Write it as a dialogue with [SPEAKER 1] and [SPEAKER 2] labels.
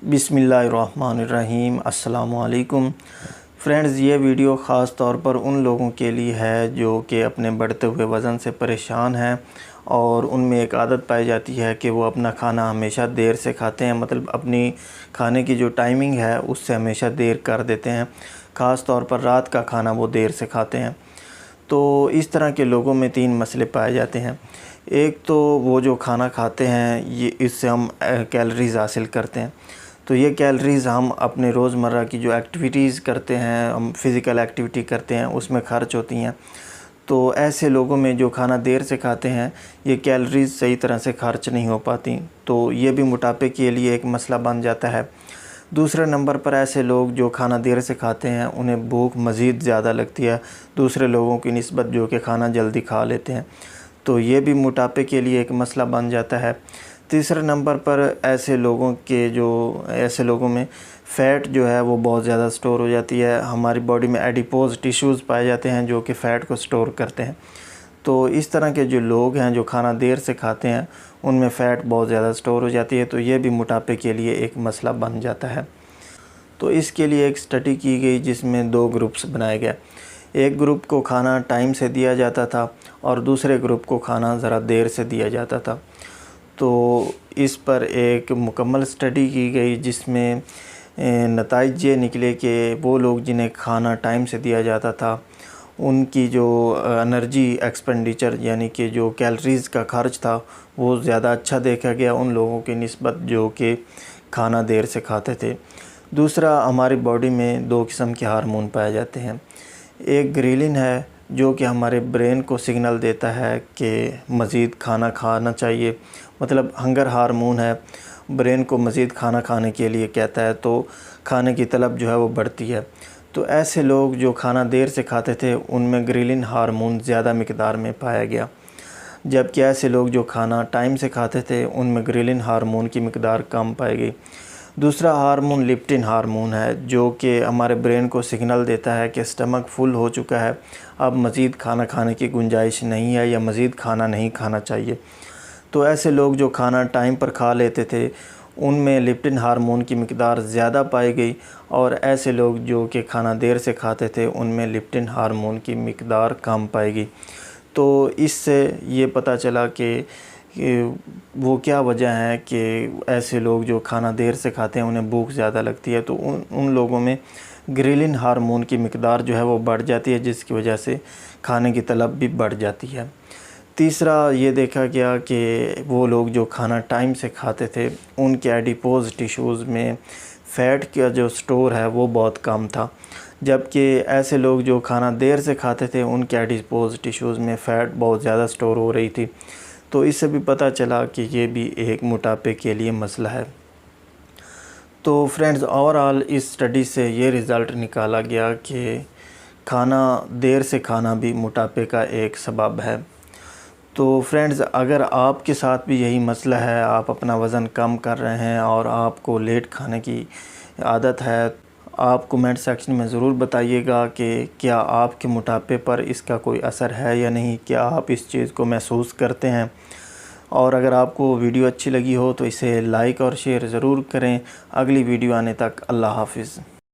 [SPEAKER 1] बिस्मिल्लाहिर्रहमानिर्रहीम। अस्सलामुअलैकुम फ्रेंड्स, ये वीडियो ख़ास तौर पर उन लोगों के लिए है जो कि अपने बढ़ते हुए वज़न से परेशान हैं और उनमें एक आदत पाई जाती है कि वो अपना खाना हमेशा देर से खाते हैं। मतलब अपनी खाने की जो टाइमिंग है उससे हमेशा देर कर देते हैं। ख़ास तौर पर रात का खाना वो देर से खाते हैं। तो इस तरह के लोगों में 3 मसले पाए जाते हैं। एक तो वो जो खाना खाते हैं ये इससे हम कैलोरीज़ हासिल करते हैं। तो ये कैलोरीज़ हम अपने रोज़मर्रा की जो एक्टिविटीज़ करते हैं, हम फ़िज़िकल एक्टिविटी करते हैं, उसमें ख़र्च होती हैं। तो ऐसे लोगों में जो खाना देर से खाते हैं ये कैलोरीज़ सही तरह से खर्च नहीं हो पाती, तो ये भी मोटापे के लिए एक मसला बन जाता है। दूसरे नंबर पर ऐसे लोग जो खाना देर से खाते हैं उन्हें भूख मज़ीद ज़्यादा लगती है दूसरे लोगों की निस्बत जो कि खाना जल्दी खा लेते हैं, तो ये भी मोटापे के लिए एक मसला बन जाता है। तीसरे नंबर पर ऐसे लोगों में फ़ैट जो है वो बहुत ज़्यादा स्टोर हो जाती है। हमारी बॉडी में एडिपोज़ टिश्यूज़ पाए जाते हैं जो कि फ़ैट को स्टोर करते हैं। तो इस तरह के जो लोग हैं जो खाना देर से खाते हैं उनमें फ़ैट बहुत ज़्यादा स्टोर हो जाती है, तो ये भी मोटापे के लिए एक मसला बन जाता है। तो इसके लिए एक स्टडी की गई जिसमें 2 ग्रुप्स बनाए गए। एक ग्रुप को खाना टाइम से दिया जाता था और दूसरे ग्रुप को खाना ज़रा देर से दिया जाता था। तो इस पर एक मुकम्मल स्टडी की गई जिसमें नताइज ये निकले कि वो लोग जिन्हें खाना टाइम से दिया जाता था उनकी जो एनर्जी एक्सपेंडिचर यानी कि जो कैलोरीज़ का खर्च था वो ज़्यादा अच्छा देखा गया उन लोगों की निस्बत जो कि खाना देर से खाते थे। दूसरा, हमारी बॉडी में 2 किस्म के हार्मोन पाए जाते हैं। एक ग्रेलिन है जो कि हमारे ब्रेन को सिग्नल देता है कि मज़ीद खाना खाना चाहिए, मतलब हंगर हार्मोन है, ब्रेन को मज़ीद खाना खाने के लिए कहता है, तो खाने की तलब जो है वो बढ़ती है। तो ऐसे लोग जो खाना देर से खाते थे उनमें ग्रेलिन हार्मोन ज़्यादा मिक़दार में पाया गया, जबकि ऐसे लोग जो खाना टाइम से खाते थे उनमें ग्रेलिन हार्मोन की मिक़दार कम पाई गई। दूसरा हार्मोन लेप्टिन हार्मोन है जो कि हमारे ब्रेन को सिग्नल देता है कि स्टमक फुल हो चुका है, अब मज़ीद खाना खाने की गुंजाइश नहीं है या मज़ीद खाना नहीं खाना चाहिए। तो ऐसे लोग जो खाना टाइम पर खा लेते थे उनमें लेप्टिन हार्मोन की मिक़दार ज़्यादा पाई गई और ऐसे लोग जो कि खाना देर से खाते थे उनमें लेप्टिन हार्मोन की मिक़दार कम पाई गई। तो इससे ये पता चला कि वो क्या वजह है कि ऐसे लोग जो खाना देर से खाते हैं उन्हें भूख ज़्यादा लगती है, तो उन लोगों में ग्रेलिन हार्मोन की मिक़दार जो है वो बढ़ जाती है जिसकी वजह से खाने की तलब भी बढ़ जाती है। तीसरा, ये देखा गया कि वो लोग जो खाना टाइम से खाते थे उनके एडिपोज़ टिश्यूज़ में फ़ैट का जो स्टोर है वो बहुत कम था, जबकि ऐसे लोग जो खाना देर से खाते थे उनके एडिपोज़ टिश्यूज़ में फ़ैट बहुत ज़्यादा स्टोर हो रही थी। तो इससे भी पता चला कि ये भी एक मोटापे के लिए मसला है। तो फ्रेंड्स, ओवरऑल इस स्टडी से ये रिज़ल्ट निकाला गया कि खाना देर से खाना भी मोटापे का एक सबब है। तो फ्रेंड्स, अगर आपके साथ भी यही मसला है, आप अपना वज़न कम कर रहे हैं और आपको लेट खाने की आदत है, आप कमेंट सेक्शन में ज़रूर बताइएगा कि क्या आपके मोटापे पर इसका कोई असर है या नहीं, क्या आप इस चीज़ को महसूस करते हैं। और अगर आपको वीडियो अच्छी लगी हो तो इसे लाइक और शेयर ज़रूर करें। अगली वीडियो आने तक अल्लाह हाफ़िज़।